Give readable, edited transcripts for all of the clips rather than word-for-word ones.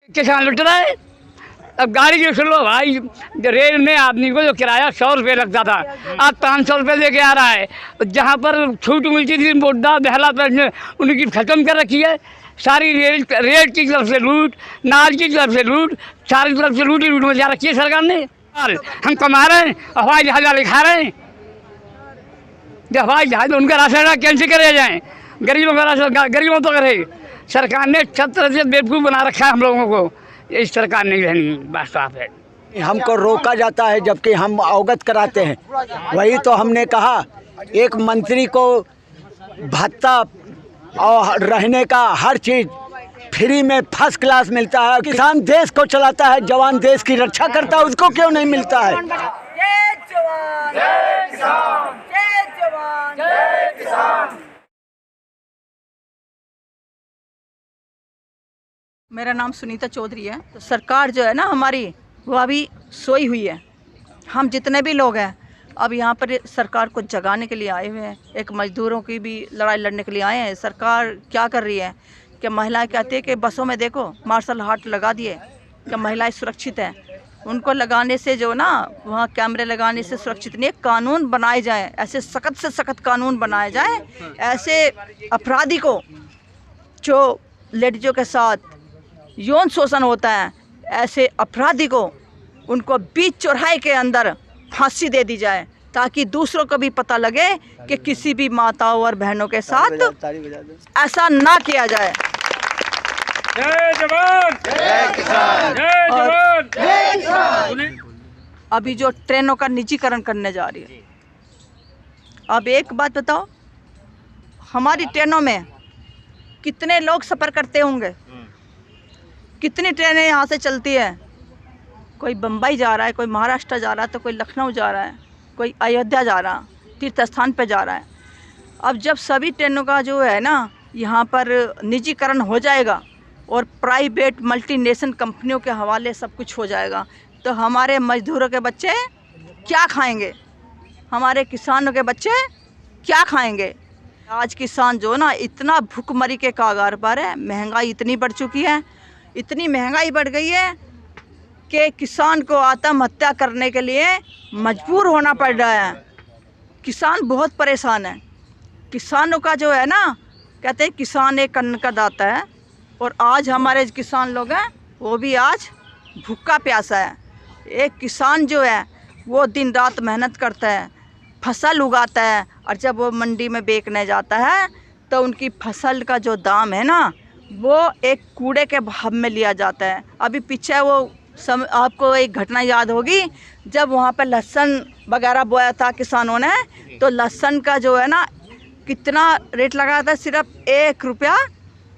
किसान लुट रहा है। अब गाड़ी जो सुन लो भाई, रेल में आदमी को जो किराया 100 रुपये लगता था, आज 500 रुपये लेके आ रहा है। जहाँ पर छूट मिलती थी मुद्दा बहला पर उनकी ख़त्म कर रखी है। सारी रेल की तरफ से लूट, नाल की तरफ से लूट, सारी तरफ से लूट ही लूट में जा रखी है सरकार ने। हम कमा रहे हैं, हवाई जहाज वाले खा रहे हैं। जब हवाई जहाज उनका राशन कैंसिल करे जाएँ, गरीबों का राशन गरीबों तो करे। सरकार ने छत्र से बेवकूफ़ बना रखा है हम लोगों को। इस सरकार नहीं रहनी, बात साफ है। हमको रोका जाता है जबकि हम अवगत कराते हैं। वही तो हमने कहा, एक मंत्री को भत्ता और रहने का हर चीज़ फ्री में फर्स्ट क्लास मिलता है। किसान देश को चलाता है, जवान देश की रक्षा करता है, उसको क्यों नहीं मिलता है? जय जवान जय किसान, जय जवान जय किसान। मेरा नाम सुनीता चौधरी है। तो सरकार जो है ना हमारी, वो अभी सोई हुई है। हम जितने भी लोग हैं अब यहाँ पर सरकार को जगाने के लिए आए हुए हैं। एक मजदूरों की भी लड़ाई लड़ने के लिए आए हैं। सरकार क्या कर रही है कि महिलाएं कहती है कि बसों में देखो मार्शल आर्ट लगा दिए कि महिलाएं सुरक्षित हैं। उनको लगाने से जो ना वहाँ कैमरे लगाने से सुरक्षित नहीं। कानून बनाए जाएँ, ऐसे सख्त से सख्त कानून बनाए जाएँ। ऐसे अपराधी को जो लेडीज़ों के साथ यौन शोषण होता है, ऐसे अपराधी को उनको बीच चौराहे के अंदर फांसी दे दी जाए, ताकि दूसरों को भी पता लगे कि किसी भी माताओं और बहनों के साथ ऐसा ना किया जाए। जय जवान जय किसान, जय जवान जय किसान। अभी जो ट्रेनों का निजीकरण करने जा रही है, अब एक बात बताओ, हमारी ट्रेनों में कितने लोग सफ़र करते होंगे? कितनी ट्रेनें यहाँ से चलती है? कोई बम्बई जा रहा है, कोई महाराष्ट्र जा रहा है, तो कोई लखनऊ जा रहा है, कोई अयोध्या जा रहा है, तीर्थ स्थान पे जा रहा है। अब जब सभी ट्रेनों का जो है ना यहाँ पर निजीकरण हो जाएगा और प्राइवेट मल्टीनेशनल कंपनियों के हवाले सब कुछ हो जाएगा, तो हमारे मजदूरों के बच्चे क्या खाएंगे? हमारे किसानों के बच्चे क्या खाएंगे? आज किसान जो ना इतना भूखमरी के कागार पर है। महंगाई इतनी बढ़ चुकी है, इतनी महंगाई बढ़ गई है कि किसान को आत्महत्या करने के लिए मजबूर होना पड़ रहा है। किसान बहुत परेशान है। किसानों का जो है ना, कहते हैं किसान एक अन्न का दाता है, और आज हमारे किसान लोग हैं वो भी आज भूखा प्यासा है। एक किसान जो है वो दिन रात मेहनत करता है, फसल उगाता है, और जब वो मंडी में बेचने जाता है तो उनकी फसल का जो दाम है ना वो एक कूड़े के भाव में लिया जाता है। अभी पीछे वो आपको एक घटना याद होगी, जब वहाँ पे लहसुन वगैरह बोया था किसानों ने, तो लहसुन का जो है ना कितना रेट लगाया था, सिर्फ 1 रुपया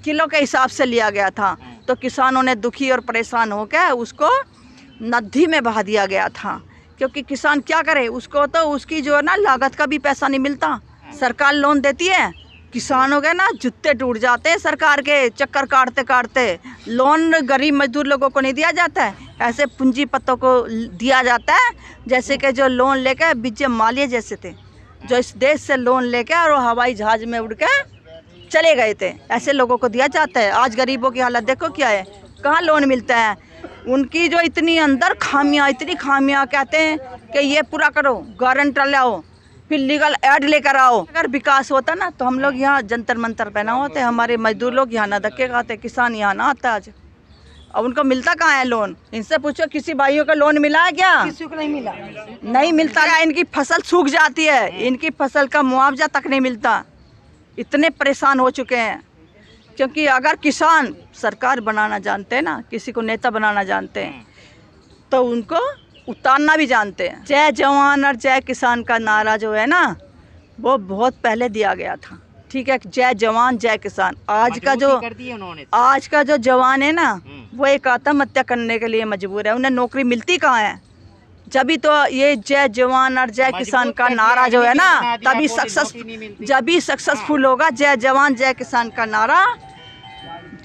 किलो के हिसाब से लिया गया था। तो किसानों ने दुखी और परेशान होकर उसको नदी में बहा दिया गया था, क्योंकि किसान क्या करे, उसको तो उसकी जो है ना लागत का भी पैसा नहीं मिलता। सरकार लोन देती है, किसानों के ना जूते टूट जाते हैं सरकार के चक्कर काटते काटते। लोन गरीब मजदूर लोगों को नहीं दिया जाता है, ऐसे पूंजीपतों को दिया जाता है, जैसे कि जो लोन लेकर विजय माल्या जैसे थे, जो इस देश से लोन लेकर और हवाई जहाज़ में उड़ के चले गए थे, ऐसे लोगों को दिया जाता है। आज गरीबों की हालत देखो क्या है, कहाँ लोन मिलता है। उनकी जो इतनी अंदर खामियां, इतनी खामियां, कहते हैं कि ये पूरा करो, गारंटर लाओ, फिर लीगल ऐड लेकर आओ। अगर विकास होता ना तो हम लोग यहाँ जंतर मंतर पहना होते, हमारे मजदूर लोग यहाँ ना धक्के खाते, किसान यहाँ ना आता आज। अब उनको मिलता कहाँ है लोन? इनसे पूछो, किसी भाइयों का लोन मिला है क्या? किसी को नहीं मिला, नहीं मिलता है। इनकी फसल सूख जाती है, इनकी फसल का मुआवजा तक नहीं मिलता। इतने परेशान हो चुके हैं, क्योंकि अगर किसान सरकार बनाना जानते हैं ना, किसी को नेता बनाना जानते हैं, तो उनको उतारना भी जानते हैं। जय जवान और जय किसान का नारा जो है ना वो बहुत पहले दिया गया था, ठीक है, जय जवान जय किसान। आज का जो जवान है ना वो एक आत्महत्या करने के लिए मजबूर है। उन्हें नौकरी मिलती कहाँ है? जब तो ये जय जवान और जय किसान का नारा जो है ना जब सक्सेसफुल होगा। जय जवान जय किसान का नारा,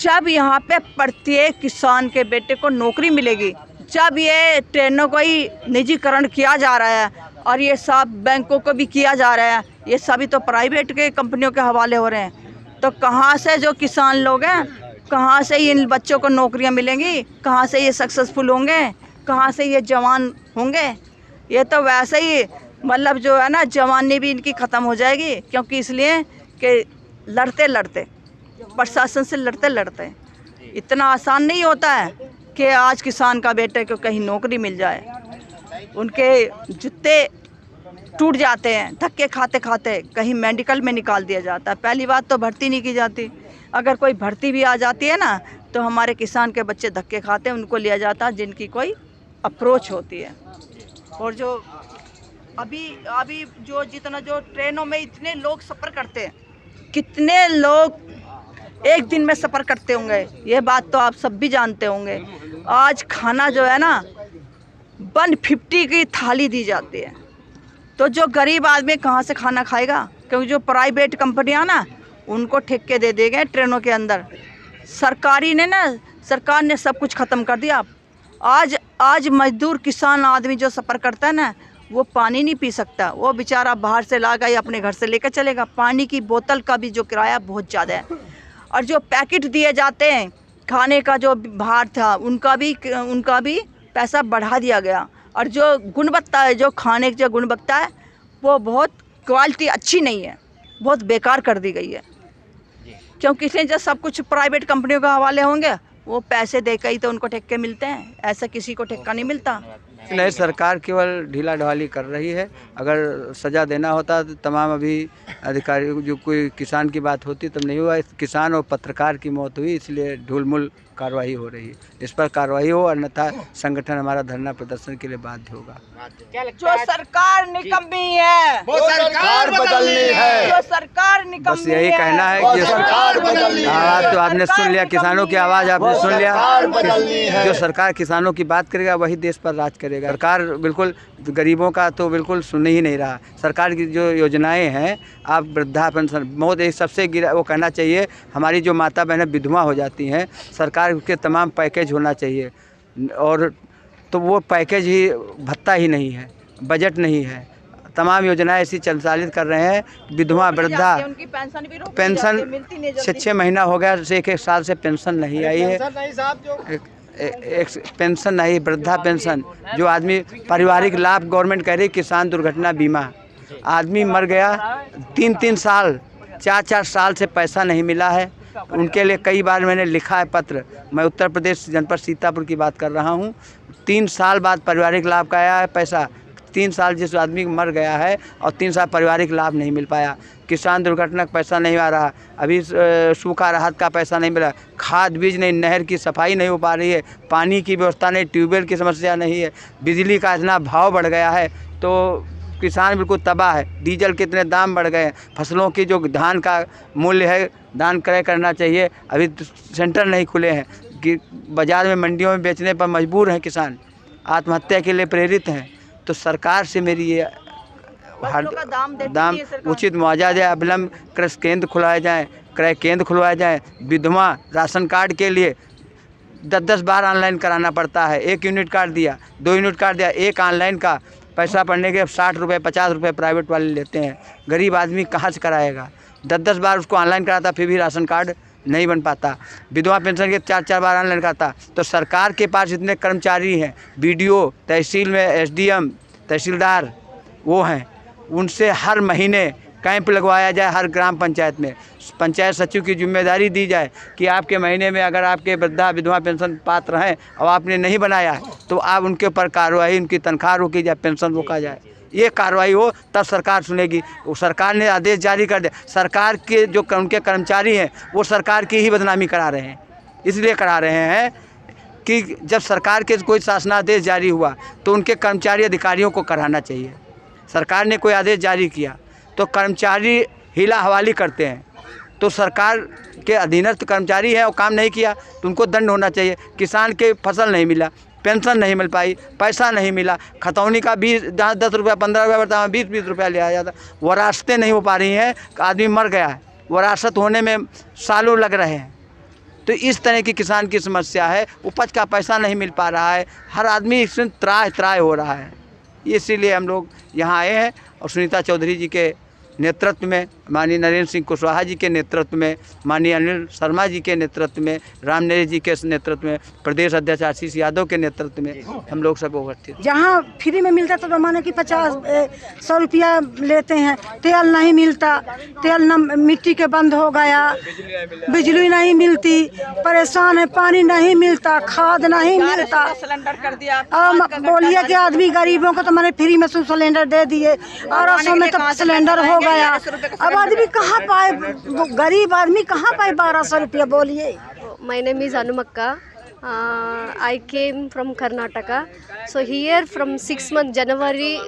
जब यहाँ पे प्रत्येक किसान के बेटे को नौकरी मिलेगी, जब ये ट्रेनों को ही निजीकरण किया जा रहा है और ये सब बैंकों को भी किया जा रहा है, ये सभी तो प्राइवेट के कंपनियों के हवाले हो रहे हैं, तो कहाँ से जो किसान लोग हैं कहाँ से इन बच्चों को नौकरियां मिलेंगी, कहाँ से ये सक्सेसफुल होंगे, कहाँ से ये जवान होंगे। ये तो वैसे ही मतलब जो है ना जवानी भी इनकी ख़त्म हो जाएगी, क्योंकि इसलिए कि लड़ते लड़ते प्रशासन से लड़ते लड़ते इतना आसान नहीं होता है कि आज किसान का बेटे को कहीं नौकरी मिल जाए। उनके जूते टूट जाते हैं धक्के खाते खाते, कहीं मेडिकल में निकाल दिया जाता है। पहली बात तो भर्ती नहीं की जाती, अगर कोई भर्ती भी आ जाती है ना तो हमारे किसान के बच्चे धक्के खाते हैं, उनको लिया जाता है जिनकी कोई अप्रोच होती है। और जो अभी जो जितना जो ट्रेनों में इतने लोग सफ़र करते हैं, कितने लोग एक दिन में सफ़र करते होंगे, ये बात तो आप सब भी जानते होंगे। आज खाना जो है ना 150 की थाली दी जाती है, तो जो गरीब आदमी कहाँ से खाना खाएगा, क्योंकि जो प्राइवेट कंपनियां ना उनको ठेके दे दिए गए ट्रेनों के अंदर। सरकार ने सब कुछ ख़त्म कर दिया। आज मजदूर किसान आदमी जो सफ़र करता है ना, वो पानी नहीं पी सकता, वो बेचारा बाहर से लाकर या अपने घर से लेकर चलेगा। पानी की बोतल का भी जो किराया बहुत ज़्यादा है, और जो पैकेट दिए जाते हैं खाने का जो भार था उनका भी पैसा बढ़ा दिया गया। और जो गुणवत्ता है, जो खाने की जो गुणवत्ता है, वो बहुत क्वालिटी अच्छी नहीं है, बहुत बेकार कर दी गई है। क्योंकि इसलिए जब सब कुछ प्राइवेट कंपनियों के हवाले होंगे, वो पैसे देकर ही तो उनको ठेके मिलते हैं, ऐसा किसी को ठेका नहीं मिलता। नहीं, सरकार केवल ढीला ढवाली कर रही है। अगर सज़ा देना होता तो तमाम अभी अधिकारी जो कोई किसान की बात होती तब नहीं हुआ। किसान और पत्रकार की मौत हुई, इसलिए ढुलमुल कार्रवाई हो रही है। इस पर कार्रवाई हो, अन्यथा संगठन हमारा धरना प्रदर्शन के लिए बाध्य होगा। जो सरकार निकम्मी है वो सरकार बदलनी है। जो सरकार निकम्मी बस यही कहना है कि सरकार बदलनी है। आवाज़ तो आपने सुन लिया, किसानों की आवाज़ आपने सुन लिया। सरकार बदलनी है। जो सरकार किसानों की बात करेगा वही देश पर राज करेगा। सरकार बिल्कुल गरीबों का तो बिल्कुल सुन ही नहीं रहा। सरकार की जो योजनाएं हैं, आप वृद्धा पेंशन बहुत एक सबसे गिरा वो कहना चाहिए, हमारी जो माता बहनें विधवा हो जाती हैं, सरकार के तमाम पैकेज होना चाहिए। और तो वो पैकेज ही भत्ता ही नहीं है, बजट नहीं है। तमाम योजनाएं ऐसी संचालित कर रहे हैं, विधवा वृद्धा उनकी पेंशन भी रोक पेंशन मिलती नहीं जल्दी। 6 महीना हो गया, एक साल से पेंशन नहीं आई है। एक पेंशन नहीं, वृद्धा पेंशन जो आदमी पारिवारिक लाभ गवर्नमेंट कह रही, किसान दुर्घटना बीमा, आदमी मर गया 3-3 साल 4-4 साल से पैसा नहीं मिला है। उनके लिए कई बार मैंने लिखा है पत्र। मैं उत्तर प्रदेश जनपद सीतापुर की बात कर रहा हूँ। 3 साल बाद पारिवारिक लाभ का आया है पैसा। 3 साल जिस आदमी मर गया है और 3 साल पारिवारिक लाभ नहीं मिल पाया। किसान दुर्घटना का पैसा नहीं आ रहा, अभी सूखा राहत का पैसा नहीं मिला, खाद बीज नहीं, नहर की सफाई नहीं हो पा रही है, पानी की व्यवस्था नहीं, ट्यूबवेल की समस्या नहीं है, बिजली का इतना भाव बढ़ गया है तो किसान बिल्कुल तबाह है। डीजल के इतने दाम बढ़ गए हैं, फसलों की जो धान का मूल्य है, धान क्रय करना चाहिए, अभी सेंटर नहीं खुले हैं कि बाज़ार में मंडियों में बेचने पर मजबूर हैं किसान, आत्महत्या के लिए प्रेरित हैं। तो सरकार से मेरी ये दाम उचित मुआवजा जाए, अविलंब कृषि केंद्र खुलवाए जाएँ, क्रय केंद्र खुलवाए जाएँ। विधवा राशन कार्ड के लिए 10-10 बार ऑनलाइन कराना पड़ता है। 1 यूनिट कार्ड दिया, 2 यूनिट कार्ड दिया, एक ऑनलाइन का पैसा पड़ने के 60 रुपये 50 रुपये प्राइवेट वाले लेते हैं। गरीब आदमी कहाँ से कराएगा? 10-10 बार उसको ऑनलाइन कराता, फिर भी राशन कार्ड नहीं बन पाता। विधवा पेंशन के 4-4 बार ऑनलाइन कराता। तो सरकार के पास इतने कर्मचारी हैं, BDO, तहसील में SDM, तहसीलदार वो हैं, उनसे हर महीने कैंप लगवाया जाए। हर ग्राम पंचायत में पंचायत सचिव की जिम्मेदारी दी जाए कि आपके महीने में अगर आपके वृद्धा विधवा पेंशन पात्र हैं और आपने नहीं बनाया तो आप उनके ऊपर कार्रवाई, उनकी तनख्वाह रोकी जाए, पेंशन रोका जाए। ये कार्रवाई हो तब सरकार सुनेगी। वो सरकार ने आदेश जारी कर दिया। सरकार के जो उनके कर्मचारी हैं वो सरकार की ही बदनामी करा रहे हैं। इसलिए करा रहे हैं कि जब सरकार के कोई शासनादेश जारी हुआ तो उनके कर्मचारी अधिकारियों को कराना चाहिए। सरकार ने कोई आदेश जारी किया तो कर्मचारी हीला हवाली करते हैं, तो सरकार के अधीनस्थ कर्मचारी है और काम नहीं किया तो उनको दंड होना चाहिए। किसान के फसल नहीं मिला, पेंशन नहीं मिल पाई, पैसा नहीं मिला, खतौनी का 10 रुपया 15 रुपया बढ़ता है, 20-20 रुपया लिया जाता, वरासतें नहीं हो पा रही हैं, आदमी मर गया है, वरासत होने में सालों लग रहे हैं। तो इस तरह की किसान की समस्या है, उपज का पैसा नहीं मिल पा रहा है, हर आदमी इसमें त्राह हो रहा है। इसीलिए हम लोग यहाँ आए हैं और सुनीता चौधरी जी के नेतृत्व में माननीय नरेंद्र सिंह कुशवाहा जी के नेतृत्व में, माननीय अनिल शर्मा जी के नेतृत्व में, राम नरेश जी के नेतृत्व में, प्रदेश अध्यक्ष आशीष यादव के नेतृत्व में हम लोग सब उपस्थित। जहाँ फ्री में मिलता तो माने कि 50-100 रुपया लेते हैं, तेल नहीं मिलता, तेल न मिट्टी के बंद हो गया, बिजली नहीं मिलती, परेशान है, पानी नहीं मिलता, खाद नहीं मिलता। सिलेंडर कर दिया, बोलिए कि आदमी गरीबों को तो मैंने फ्री में सिलेंडर दे दिए और असम में तो सिलेंडर हो गया। अब आदमी कहाँ पाए, गरीब आदमी कहाँ पाए 1200 रुपया, बोलिए। My name is Anumakka. I came from Karnataka. So here from 6 months January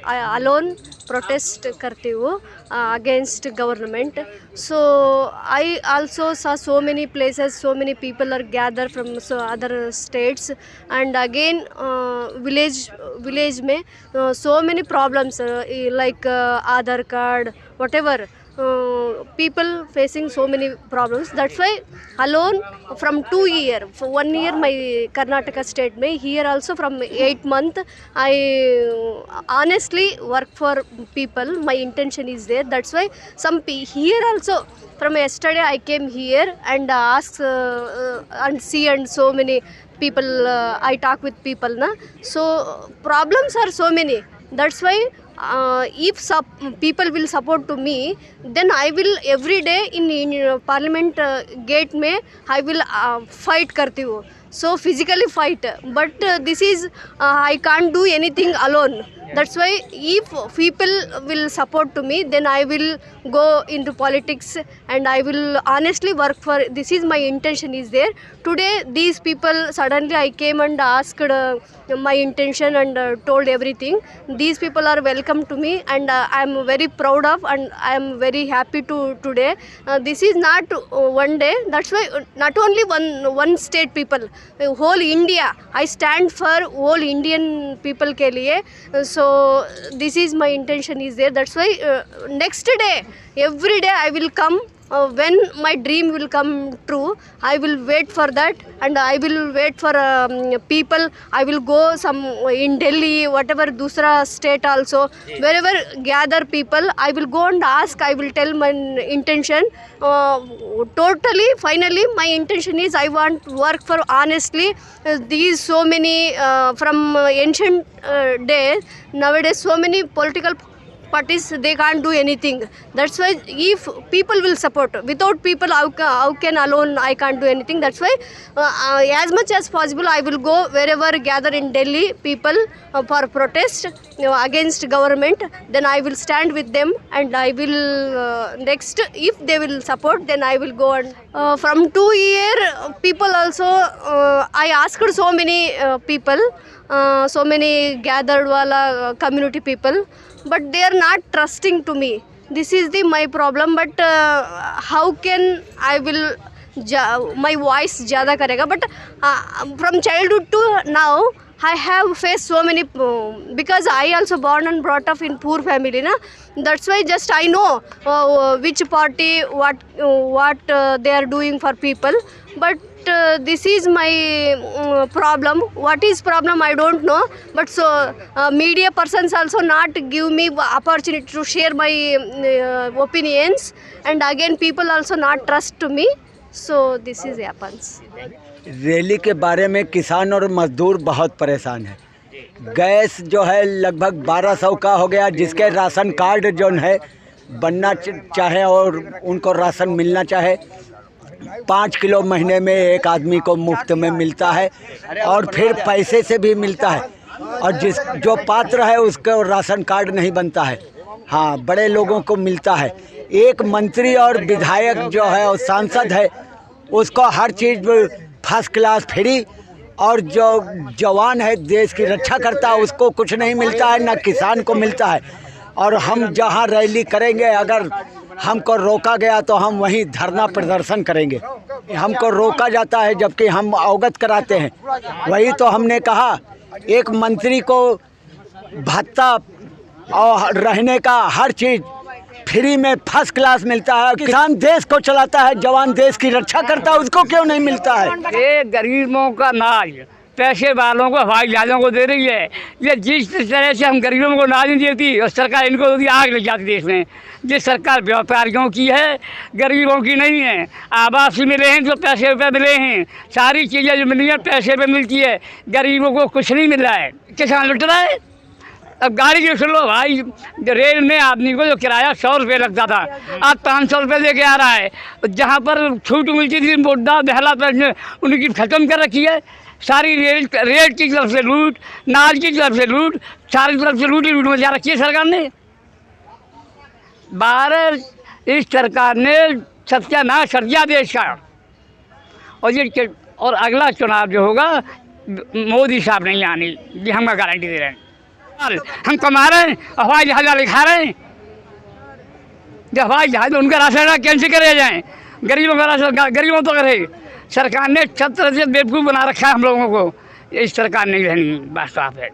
I alone protest करती हूँ against government. So I also saw so many places, so many people are gathered from other states, and again village में so many problems like Aadhaar card, whatever. People facing so many problems. That's why alone from 2 years, for 1 year my Karnataka state में, here also from 8 months I honestly work for people. My intention is there. That's why here also from yesterday I came here and ask and see, and so many people I talk with people na. So problems are so many. That's why if people will support to me, then I will every day in parliament gate में I will fight करती हूँ. So physically fight, but this is I can't do anything alone. That's why if people will support to me, then I will go into politics and I will honestly work for. This is my intention is there. Today these people suddenly I came and asked my intention and told everything. These people are welcome to me and I am very proud of, and I am very happy to today. This is not one day. That's why not only one state people, whole India. I stand for whole Indian people के लिए. So this is my intention is there. That's why next day, every day I will come. When my dream will come true, I will wait for that, and I will wait for people. I will go some in Delhi, whatever दूसरा state also, wherever gather people, I will go and ask. I will tell my intention. Totally, finally, my intention is I want work for honestly. These so many from ancient days, nowadays so many political parties, they can't do anything. That's why if people will support, without people how can alone I can't do anything. That's why as much as possible I will go wherever gather in Delhi people for protest against government. Then I will stand with them and I will next if they will support, then I will go. And from 2 years people also I asked so many people, so many gathered wala community people, but they are not trusting to me. This is my problem. But how can I will my voice ज़्यादा करेगा. But from childhood to now I have faced so many because I also born and brought up in poor family na. That's why just I know which party what they are doing for people. But this is my problem. What is problem I don't know. But so media persons also not give me opportunity to share my opinions, and again people also not trust to me. So this is happens. Rally के बारे में किसान और मजदूर बहुत परेशान है। Gas जो है लगभग 1200 का हो गया, जिसके राशन कार्ड जो है बनना चाहे और उनको राशन मिलना चाहे, 5 किलो महीने में एक आदमी को मुफ्त में मिलता है और फिर पैसे से भी मिलता है, और जो पात्र है उसको राशन कार्ड नहीं बनता है। हाँ, बड़े लोगों को मिलता है। एक मंत्री और विधायक जो है और सांसद है उसको हर चीज़ फर्स्ट क्लास फ्री, और जो जवान है देश की रक्षा करता है उसको कुछ नहीं मिलता है, ना किसान को मिलता है। और हम जहाँ रैली करेंगे, अगर हमको रोका गया तो हम वहीं धरना प्रदर्शन करेंगे। हमको रोका जाता है जबकि हम अवगत कराते हैं। वही तो हमने कहा, एक मंत्री को भत्ता और रहने का हर चीज़ फ्री में फर्स्ट क्लास मिलता है। किसान देश को चलाता है, जवान देश की रक्षा करता है, उसको क्यों नहीं मिलता है? ये गरीबों का नाज पैसे वालों को, हवाई जहाज़ों को दे रही है। ये जिस तरह से हम गरीबों को ना नहीं देती और सरकार इनको होती आग लग जाती देश में। ये सरकार व्यापारियों की है, गरीबों की नहीं है। आवास भी मिले हैं जो पैसे रुपये मिले हैं, सारी चीज़ें जो मिली हैं पैसे पे मिलती है, गरीबों को कुछ नहीं मिल रहा है। किसान लुट रहा है। अब गाड़ी की सुन लो भाई, रेल में आदमी को जो किराया 100 रुपये लगता था, आज 500 रुपये लेके आ रहा है। जहाँ पर छूट मिलती थी मुद्दा बहला पर उनकी ख़त्म कर रखी है। सारी रेल की तरफ से लूट, नाल की तरफ से लूट, सारी तरफ से लूट ही लूट मचा रखी है सरकार ने। इस सरकार ने सत्यानाश कर दिया देश का। और अगला चुनाव जो होगा मोदी साहब नहीं आनी, ये हम गारंटी दे रहे हैं। हम कमा रहे हैं, हवाई जहाज वाले खा रहे हैं। जब हवाई जहाज उनका राशन कैंसिल करे जाएँ, गरीबों का राशन गरीबों तो करे। सरकार ने सब तरह से बेवकूफ़ बना रखा है हम लोगों को। इस सरकार नहीं रहनी, बात साफ है।